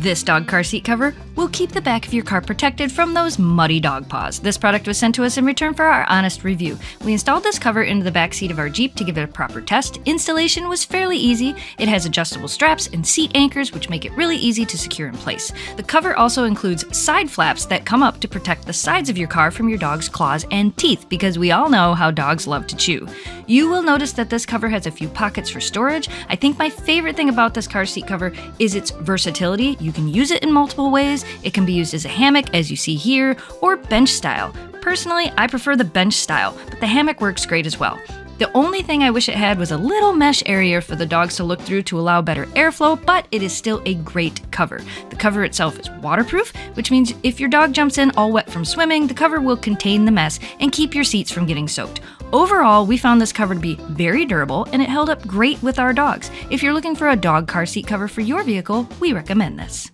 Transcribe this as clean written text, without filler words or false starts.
This dog car seat cover will keep the back of your car protected from those muddy dog paws. This product was sent to us in return for our honest review. We installed this cover into the back seat of our Jeep to give it a proper test. Installation was fairly easy. It has adjustable straps and seat anchors, which make it really easy to secure in place. The cover also includes side flaps that come up to protect the sides of your car from your dog's claws and teeth, because we all know how dogs love to chew. You will notice that this cover has a few pockets for storage. I think my favorite thing about this car seat cover is its versatility. You can use it in multiple ways. It can be used as a hammock, as you see here, or bench style. Personally, I prefer the bench style, but the hammock works great as well. The only thing I wish it had was a little mesh area for the dogs to look through to allow better airflow, but it is still a great cover. The cover itself is waterproof, which means if your dog jumps in all wet from swimming, the cover will contain the mess and keep your seats from getting soaked. Overall, we found this cover to be very durable, and it held up great with our dogs. If you're looking for a dog car seat cover for your vehicle, we recommend this.